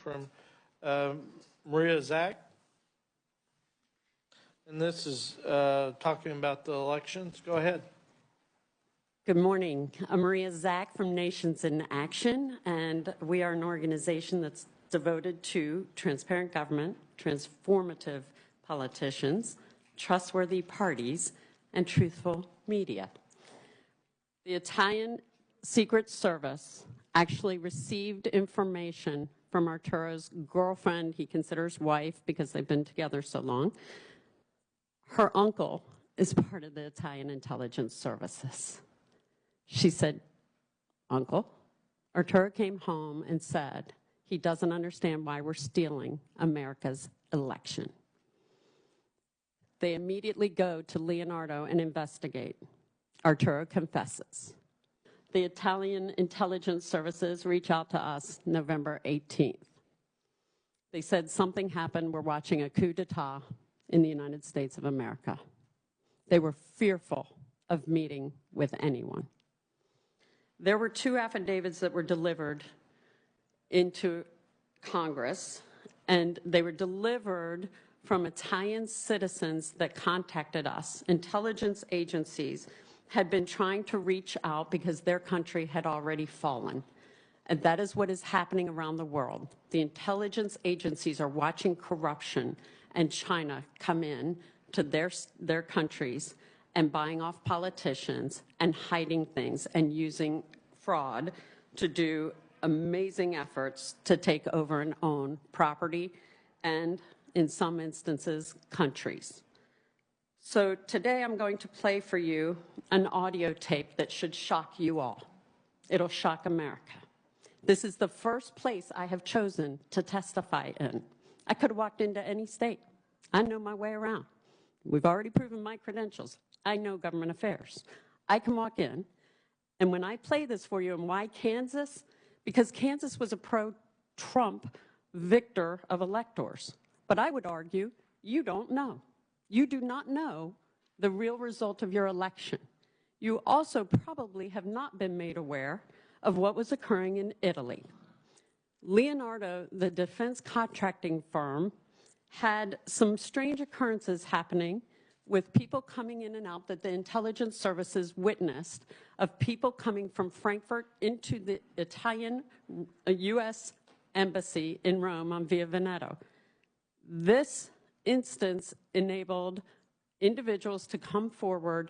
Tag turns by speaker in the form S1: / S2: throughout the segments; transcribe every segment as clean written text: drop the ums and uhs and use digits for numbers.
S1: from Maria Zach. And this is talking about the elections. Go ahead.
S2: Good morning. I'm Maria Zach from Nations in Action, and we are an organization that's devoted to transparent government, transformative politicians, trustworthy parties, and truthful media. The Italian Secret Service actually received information from Arturo's girlfriend, he considers wife because they've been together so long. Her uncle is part of the Italian intelligence services. She said, Uncle, Arturo came home and said he doesn't understand why we're stealing America's election. They immediately go to Leonardo and investigate. Arturo confesses. The Italian intelligence services reach out to us November 18th. They said something happened. We're watching a coup d'etat in the United States of America. They were fearful of meeting with anyone. There were 2 affidavits that were delivered into Congress, and they were delivered from Italian citizens that contacted us. Intelligence agencies had been trying to reach out because their country had already fallen. And that is what is happening around the world. The intelligence agencies are watching corruption and China come in to their countries and buying off politicians and hiding things and using fraud to do amazing efforts to take over and own property and, in some instances, countries. So today I'm going to play for you an audio tape that should shock you all. It'll shock America. This is the first place I have chosen to testify in. I could have walked into any state. I know my way around. We've already proven my credentials. I know government affairs. I can walk in, and when I play this for you, and why Kansas? Because Kansas was a pro-Trump victor of electors. But I would argue you don't know. You do not know the real result of your election. You also probably have not been made aware of what was occurring in Italy. Leonardo, the defense contracting firm, had some strange occurrences happening with people coming in and out that the intelligence services witnessed, of people coming from Frankfurt into the Italian U.S. embassy in Rome on Via Veneto. This instance enabled individuals to come forward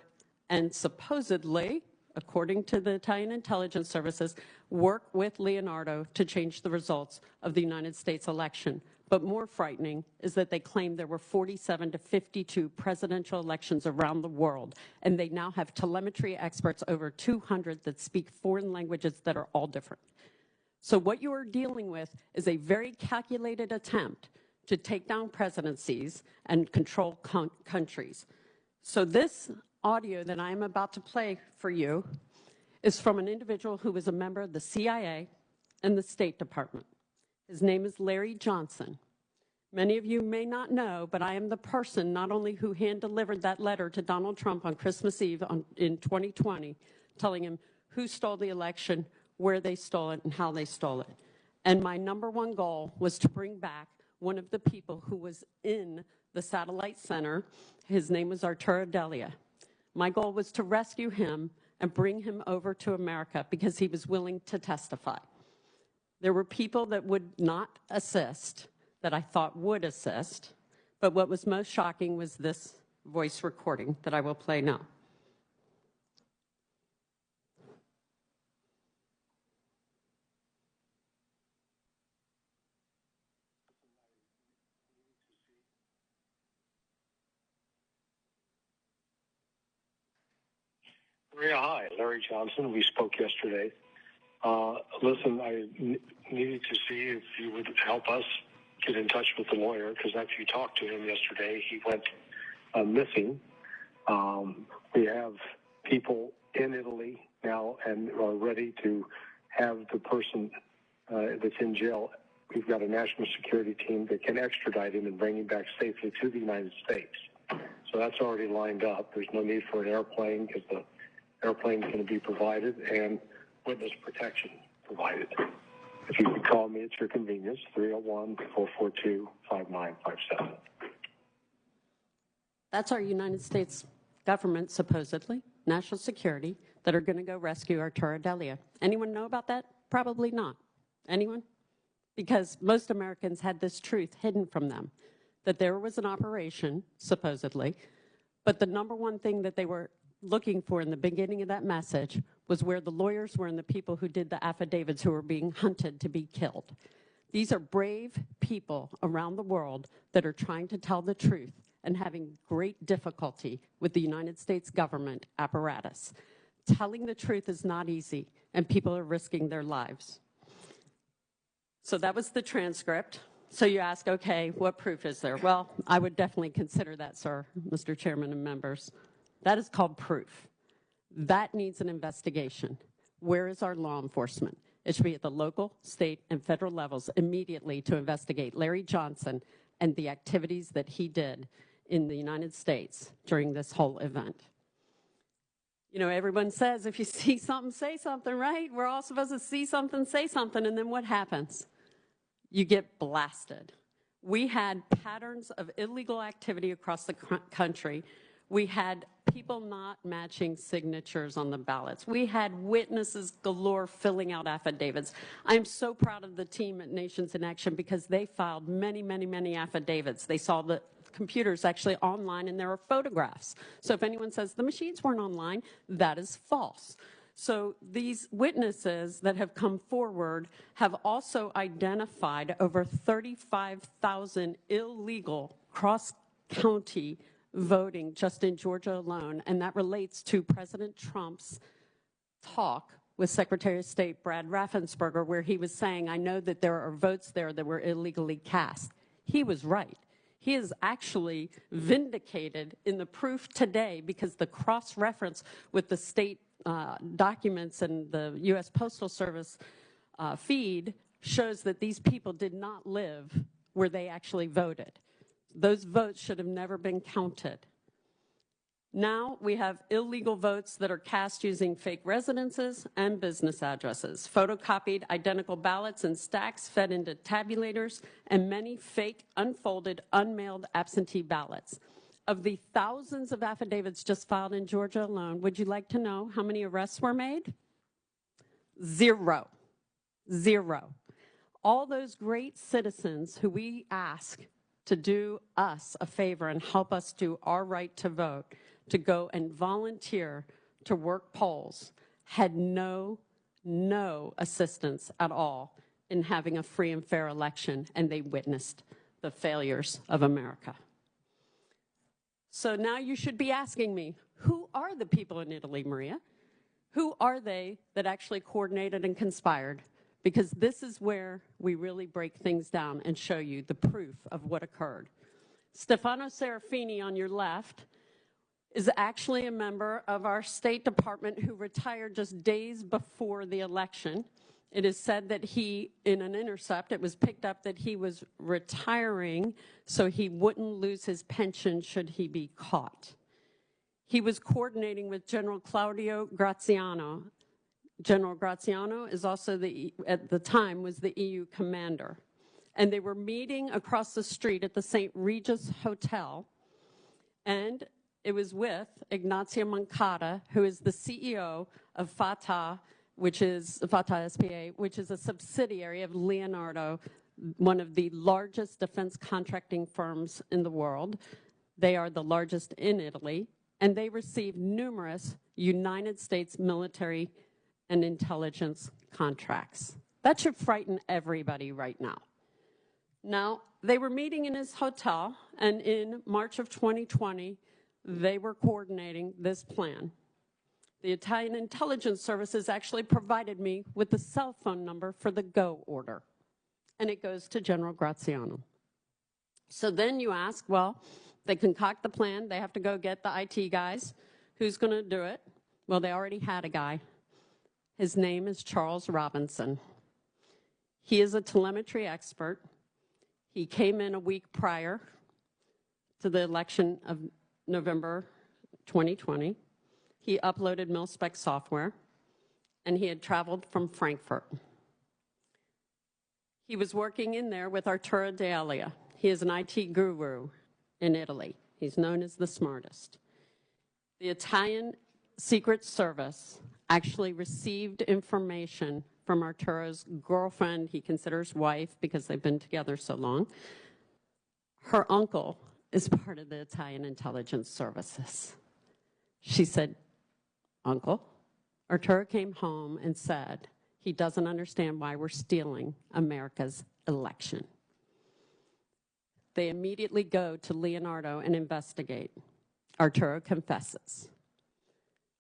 S2: and supposedly, according to the Italian intelligence services, work with Leonardo to change the results of the United States election. But more frightening is that they claim there were 47 to 52 presidential elections around the world, and they now have telemetry experts, over 200, that speak foreign languages that are all different. So what you are dealing with is a very calculated attempt to take down presidencies and control countries. So this audio that I'm about to play for you is from an individual who was a member of the CIA and the State Department. His name is Larry Johnson. Many of you may not know, but I am the person not only who hand-delivered that letter to Donald Trump on Christmas Eve in 2020, telling him who stole the election, where they stole it, and how they stole it. And my #1 goal was to bring back one of the people who was in the satellite center. His name was Arturo Delia. My goal was to rescue him and bring him over to America because he was willing to testify. There were people that would not assist, that I thought would assist, but what was most shocking was this voice recording that I will play now.
S3: Maria, hi. Larry Johnson. We spoke yesterday. Listen, I needed to see if you would help us get in touch with the lawyer, because after you talked to him yesterday, he went missing. We have people in Italy now and are ready to have the person that's in jail. We've got a national security team that can extradite him and bring him back safely to the United States. So that's already lined up. There's no need for an airplane because the airplane is going to be provided and witness protection provided. If you could call me at your convenience, 301-442-5957.
S2: That's our United States government, supposedly, national security, that are going to go rescue Arturo Delia. Anyone know about that? Probably not. Anyone? Because most Americans had this truth hidden from them, that there was an operation, supposedly, but the number one thing that they were looking for in the beginning of that message was where the lawyers were and the people who did the affidavits who were being hunted to be killed. These are brave people around the world that are trying to tell the truth and having great difficulty with the United States government apparatus. Telling the truth is not easy, and people are risking their lives. So that was the transcript. So you ask, okay, what proof is there? Well, I would definitely consider that, sir, Mr. Chairman and members. That is called proof. That needs an investigation. Where is our law enforcement? It should be at the local, state, and federal levels immediately to investigate Larry Johnson and the activities that he did in the United States during this whole event. You know, everyone says if you see something, say something, right? We're all supposed to see something, say something, and then what happens? You get blasted. We had patterns of illegal activity across the country. We had people not matching signatures on the ballots. We had witnesses galore filling out affidavits. I'm so proud of the team at Nations in Action because they filed many, many, many affidavits. They saw the computers actually online and there are photographs. So if anyone says the machines weren't online, that is false. So these witnesses that have come forward have also identified over 35,000 illegal cross-county voting just in Georgia alone, and that relates to President Trump's talk with Secretary of State Brad Raffensperger, where he was saying, I know that there are votes there that were illegally cast. He was right. He is actually vindicated in the proof today because the cross-reference with the state documents and the U.S. Postal Service feed shows that these people did not live where they actually voted. Those votes should have never been counted. Now we have illegal votes that are cast using fake residences and business addresses, photocopied identical ballots and stacks fed into tabulators, and many fake, unfolded, unmailed absentee ballots. Of the thousands of affidavits just filed in Georgia alone, would you like to know how many arrests were made? Zero. Zero. All those great citizens who we ask to do us a favor and help us do our right to vote, to go and volunteer to work polls, had no assistance at all in having a free and fair election, and they witnessed the failures of America. So now you should be asking me, who are the people in Italy, Maria? Who are they that actually coordinated and conspired? Because this is where we really break things down and show you the proof of what occurred. Stefano Serafini on your left is actually a member of our State Department who retired just days before the election. It is said that he, in an intercept, it was picked up that he was retiring so he wouldn't lose his pension should he be caught. He was coordinating with General Claudio Graziano. General Graziano is also, at the time, was the EU commander. And they were meeting across the street at the St. Regis Hotel, and it was with Ignazio Moncada, who is the CEO of Fatah, which is Fatah SPA, which is a subsidiary of Leonardo, one of the largest defense contracting firms in the world. They are the largest in Italy, and they receive numerous United States military and intelligence contracts. That should frighten everybody right now. Now, they were meeting in his hotel, and in March of 2020, they were coordinating this plan. The Italian intelligence services actually provided me with the cell phone number for the go order, and it goes to General Graziano. So then you ask, well, they concoct the plan, they have to go get the IT guys. Who's going to do it? Well, they already had a guy. His name is Charles Robinson. He is a telemetry expert. He came in a week prior to the election of November 2020. He uploaded mil-spec software, and he had traveled from Frankfurt. He was working in there with Arturo D'Elia. He is an IT guru in Italy. He's known as the smartest. The Italian Secret Service actually received information from Arturo's girlfriend, he considers wife because they've been together so long. Her uncle is part of the Italian intelligence services. She said, "Uncle, Arturo came home and said he doesn't understand why we're stealing America's election." They immediately go to Leonardo and investigate. Arturo confesses.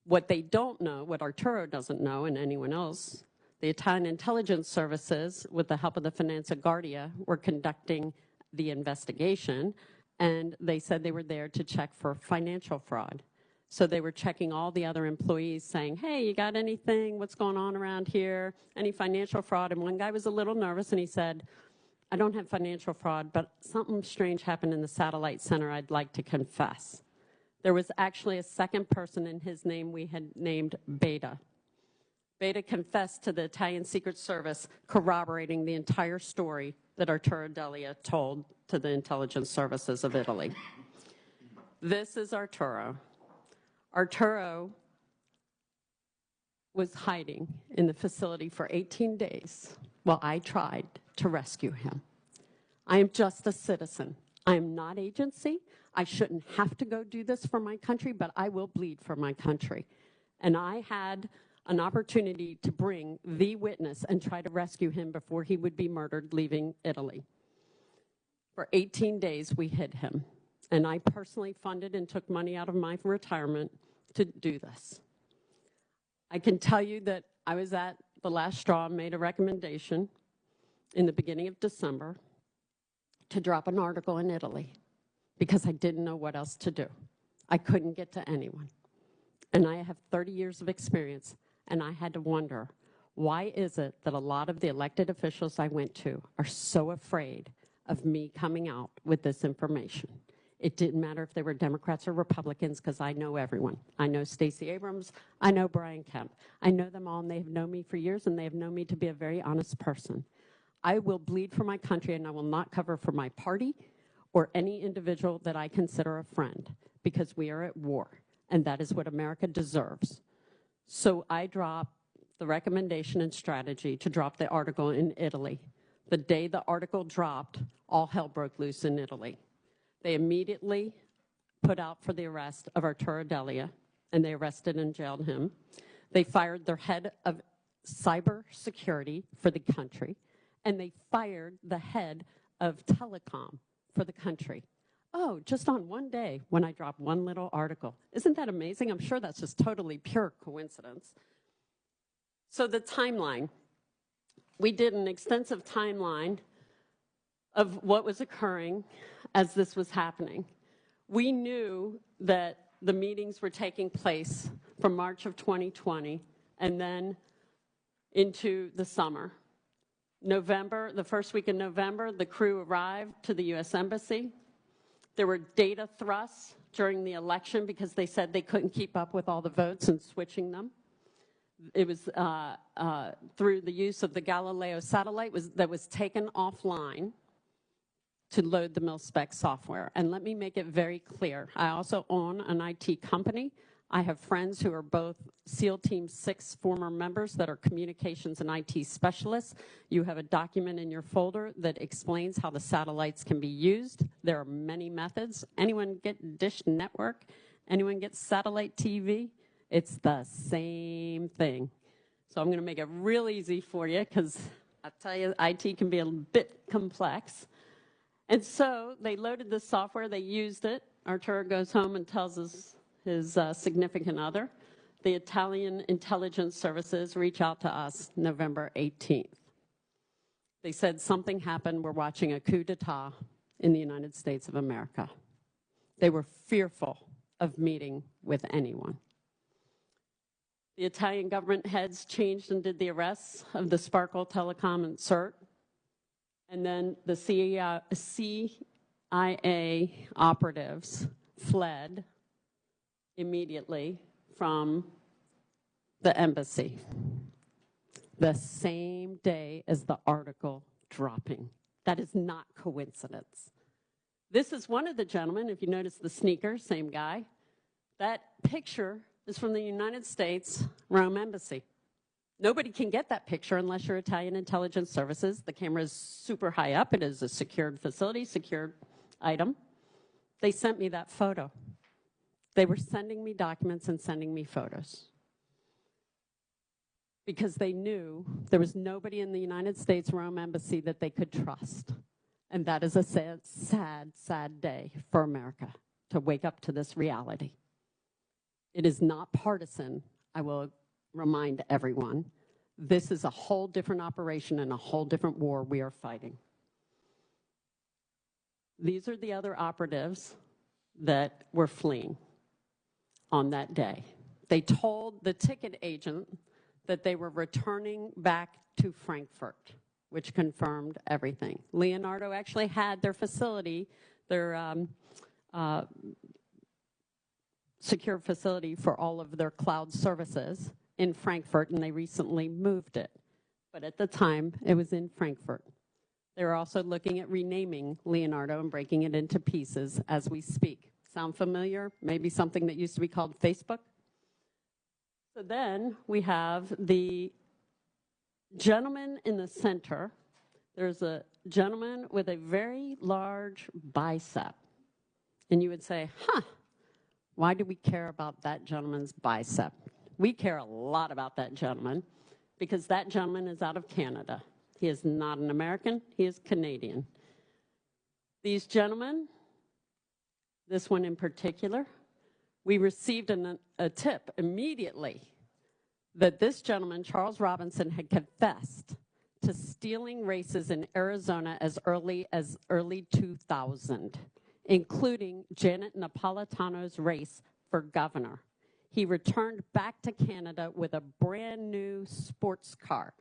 S2: What they don't know, what Arturo doesn't know and anyone else, the Italian intelligence services, with the help of the Finanza Guardia, were conducting the investigation, and they said they were there to check for financial fraud. So they were checking all the other employees saying, "Hey, you got anything? What's going on around here? Any financial fraud?" And one guy was a little nervous and he said, "I don't have financial fraud, but something strange happened in the satellite center I'd like to confess." There was actually a second person in his name we had named Beta. Beta confessed to the Italian Secret Service, corroborating the entire story that Arturo D'Elia told to the intelligence services of Italy. This is Arturo. Arturo was hiding in the facility for 18 days while I tried to rescue him. I am just a citizen. I am not agency. I shouldn't have to go do this for my country, but I will bleed for my country. And I had an opportunity to bring the witness and try to rescue him before he would be murdered leaving Italy. For 18 days, we hid him. And I personally funded and took money out of my retirement to do this. I can tell you that I was at the last straw, made a recommendation in the beginning of December to drop an article in Italy because I didn't know what else to do. I couldn't get to anyone. And I have 30 years of experience, and I had to wonder, why is it that a lot of the elected officials I went to are so afraid of me coming out with this information? It didn't matter if they were Democrats or Republicans, because I know everyone. I know Stacey Abrams. I know Brian Kemp. I know them all, and they have known me for years, and they have known me to be a very honest person. I will bleed for my country, and I will not cover for my party or any individual that I consider a friend, because we are at war, and that is what America deserves. So I dropped the recommendation and strategy to drop the article in Italy. The day the article dropped, all hell broke loose in Italy. They immediately put out for the arrest of Arturo D'Elia, and they arrested and jailed him. They fired their head of cybersecurity for the country, and they fired the head of telecom for the country. Oh, just on one day when I dropped one little article. Isn't that amazing? I'm sure that's just totally pure coincidence. So the timeline. We did an extensive timeline of what was occurring as this was happening. We knew that the meetings were taking place from March of 2020 and then into the summer. November, the first week in November, the crew arrived to the U.S. Embassy. There were data thrusts during the election because they said they couldn't keep up with all the votes and switching them. It was through the use of the Galileo satellite that was taken offline to load the mil-spec software. And let me make it very clear. I also own an IT company. I have friends who are both SEAL Team 6 former members that are communications and IT specialists. You have a document in your folder that explains how the satellites can be used. There are many methods. Anyone get Dish Network? Anyone get satellite TV? It's the same thing. So I'm going to make it real easy for you because I tell you, IT can be a bit complex. And so they loaded the software, they used it. Arturo goes home and tells his significant other. The Italian intelligence services reach out to us November 18th. They said something happened, we're watching a coup d'etat in the United States of America. They were fearful of meeting with anyone. The Italian government heads changed and did the arrests of the Sparkle Telecom and CERT. And then the CIA operatives fled immediately from the embassy the same day as the article dropping. That is not coincidence. This is one of the gentlemen, if you notice the sneaker, same guy. That picture is from the United States Rome Embassy. Nobody can get that picture unless you're Italian Intelligence Services. The camera is super high up. It is a secured facility, secured item. They sent me that photo. They were sending me documents and sending me photos because they knew there was nobody in the United States Rome Embassy that they could trust. And that is a sad, sad, sad day for America to wake up to this reality. It is not partisan, I will remind everyone. This is a whole different operation and a whole different war we are fighting. These are the other operatives that were fleeing on that day. They told the ticket agent that they were returning back to Frankfurt, which confirmed everything. Leonardo actually had their facility, their secure facility for all of their cloud services in Frankfurt, and they recently moved it. But at the time, it was in Frankfurt. They're also looking at renaming Leonardo and breaking it into pieces as we speak. Sound familiar? Maybe something that used to be called Facebook? So then we have the gentleman in the center. There's a gentleman with a very large bicep. And you would say, why do we care about that gentleman's bicep? We care a lot about that gentleman because that gentleman is out of Canada. He is not an American, he is Canadian. These gentlemen, this one in particular, we received a tip immediately that this gentleman, Charles Robinson, had confessed to stealing races in Arizona as early 2000, including Janet Napolitano's race for governor. He returned back to Canada with a brand new sports car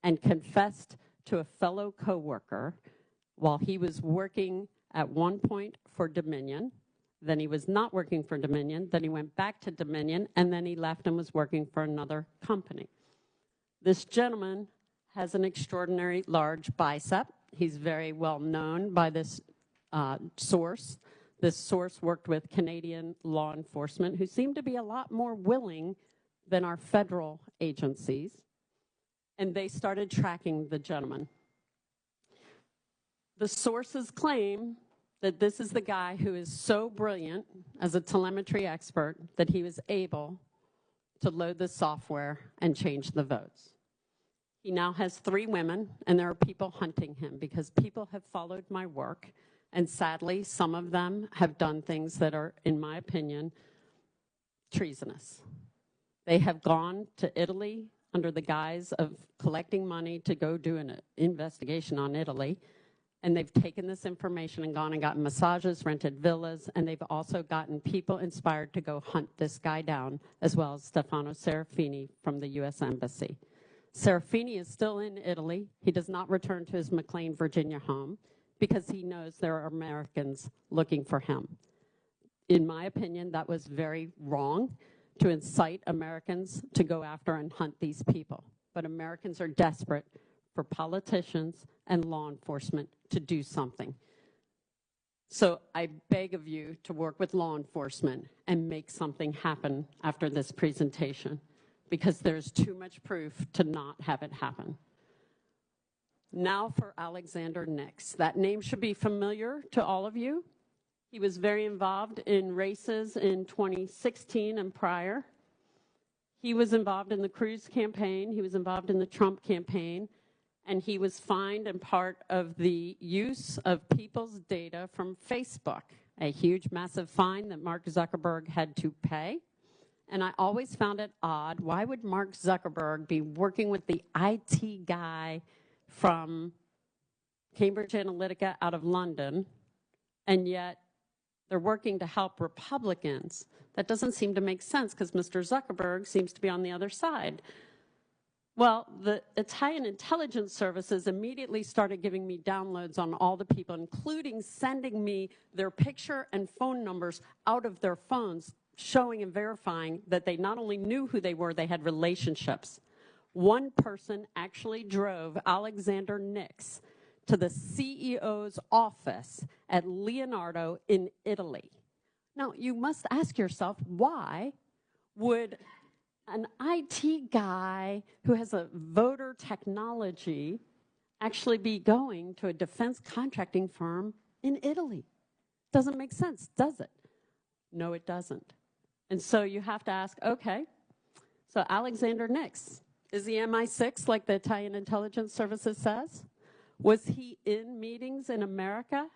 S2: and confessed to a fellow coworker while he was working at one point for Dominion. Then he was not working for Dominion. Then he went back to Dominion, and then he left and was working for another company. This gentleman has an extraordinary large bicep. He's very well known by this source. This source worked with Canadian law enforcement, who seem to be a lot more willing than our federal agencies, and they started tracking the gentleman. The sources claim that this is the guy who is so brilliant as a telemetry expert that he was able to load the software and change the votes. He now has 3 women, and there are people hunting him because people have followed my work, and sadly, some of them have done things that are, in my opinion, treasonous. They have gone to Italy under the guise of collecting money to go do an investigation on Italy. And they've taken this information and gone and gotten massages, rented villas, and they've also gotten people inspired to go hunt this guy down, as well as Stefano Serafini from the U.S. Embassy. Serafini is still in Italy. He does not return to his McLean, Virginia home because he knows there are Americans looking for him. In my opinion, that was very wrong to incite Americans to go after and hunt these people. But Americans are desperate for politicians and law enforcement to do something. So I beg of you to work with law enforcement and make something happen after this presentation, because there's too much proof to not have it happen. Now for Alexander Nix. That name should be familiar to all of you. He was very involved in races in 2016 and prior. He was involved in the Cruz campaign. He was involved in the Trump campaign. And he was fined and part of the use of people's data from Facebook, a huge, massive fine that Mark Zuckerberg had to pay. And I always found it odd. Why would Mark Zuckerberg be working with the IT guy from Cambridge Analytica out of London, and yet they're working to help Republicans? That doesn't seem to make sense because Mr. Zuckerberg seems to be on the other side. Well, the Italian intelligence services immediately started giving me downloads on all the people, including sending me their picture and phone numbers out of their phones, showing and verifying that they not only knew who they were, they had relationships. One person actually drove Alexander Nix to the CEO's office at Leonardo in Italy. Now, you must ask yourself, why would an IT guy who has a voter technology actually be going to a defense contracting firm in Italy? Doesn't make sense, does it? No, it doesn't. And so you have to ask, okay, so Alexander Nix, is he MI6 like the Italian intelligence services says? Was he in meetings in America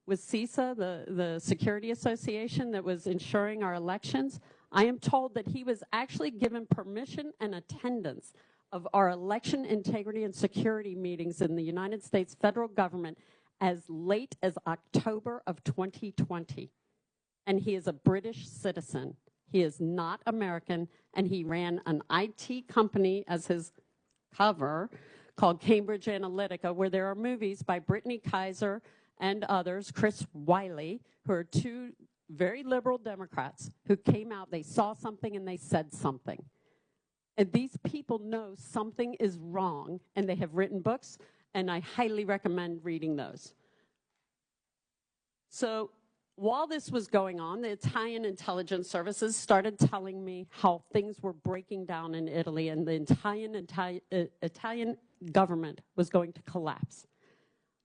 S2: with CISA, the security association that was ensuring our elections? I am told that he was actually given permission and attendance of our election integrity and security meetings in the United States federal government as late as October of 2020. And he is a British citizen. He is not American, and he ran an IT company as his cover called Cambridge Analytica, where there are movies by Brittany Kaiser and others, Chris Wiley, who are two very liberal Democrats who came out, they saw something and they said something. And these people know something is wrong, and they have written books, and I highly recommend reading those. So while this was going on, the Italian intelligence services started telling me how things were breaking down in Italy, and the Italian government was going to collapse.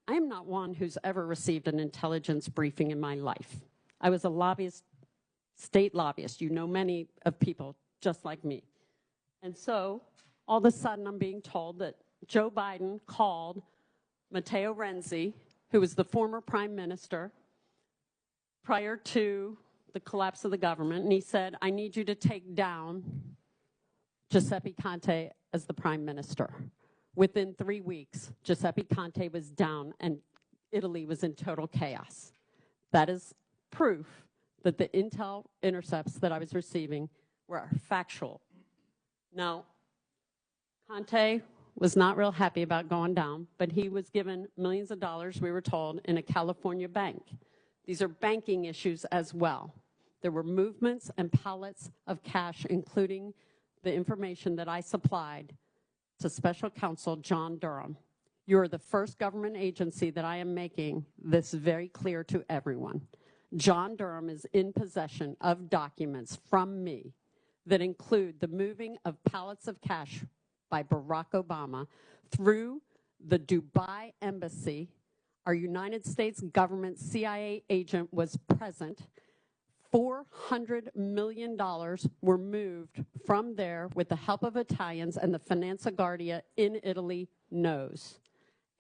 S2: I am not one who's ever received an intelligence briefing in my life. I was a lobbyist, state lobbyist. You know many of people just like me. And so all of a sudden I'm being told that Joe Biden called Matteo Renzi, who was the former prime minister, prior to the collapse of the government, and he said, I need you to take down Giuseppe Conte as the prime minister. Within 3 weeks, Giuseppe Conte was down and Italy was in total chaos. That is proof that the intel intercepts that I was receiving were factual. Now, Conte was not real happy about going down, but he was given millions of dollars, we were told, in a California bank. These are banking issues as well. There were movements and pallets of cash, including the information that I supplied to Special Counsel John Durham. You are the first government agency that I am making this very clear to everyone. John Durham is in possession of documents from me that include the moving of pallets of cash by Barack Obama through the Dubai embassy. Our United States government CIA agent was present. $400 million were moved from there with the help of Italians, and the Finanza Guardia in Italy knows.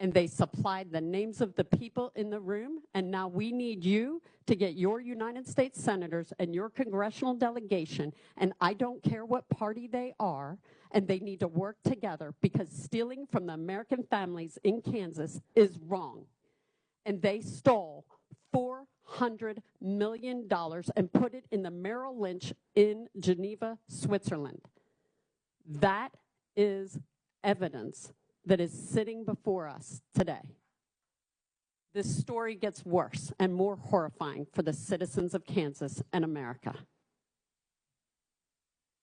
S2: And they supplied the names of the people in the room, and now we need you to get your United States senators and your congressional delegation, and I don't care what party they are, and they need to work together, because stealing from the American families in Kansas is wrong. And they stole $400 million and put it in the Merrill Lynch in Geneva, Switzerland. That is evidence that is sitting before us today. This story gets worse and more horrifying for the citizens of Kansas and America.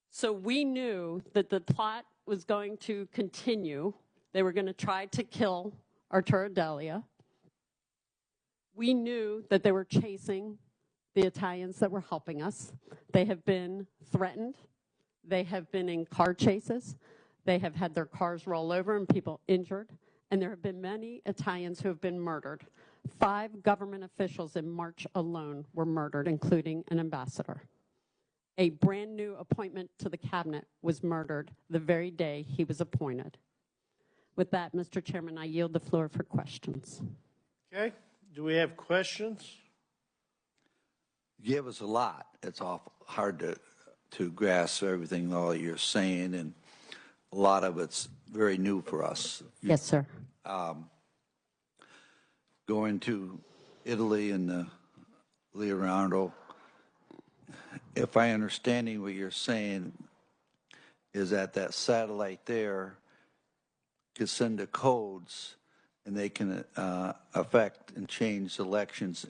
S2: So we knew that the plot was going to continue. They were going to try to kill Arturo Delia. We knew that they were chasing the Italians that were helping us. They have been threatened. They have been in car chases. They have had their cars roll over and people injured. And there have been many Italians who have been murdered. 5 government officials in March alone were murdered, including an ambassador. A brand new appointment to the cabinet was murdered the very day he was appointed. With that, Mr. Chairman, I yield the floor for questions.
S1: Okay, do we have questions?
S4: You gave us a lot. It's awful hard to grasp everything all you're saying, and a lot of it's very new for us.
S2: Yes, sir.
S4: Going to Italy and the Leonardo, if I understanding what you're saying, is that satellite there can send the codes, and they can affect and change elections,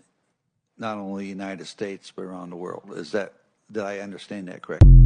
S4: not only in the United States, but around the world. Did I understand that correctly?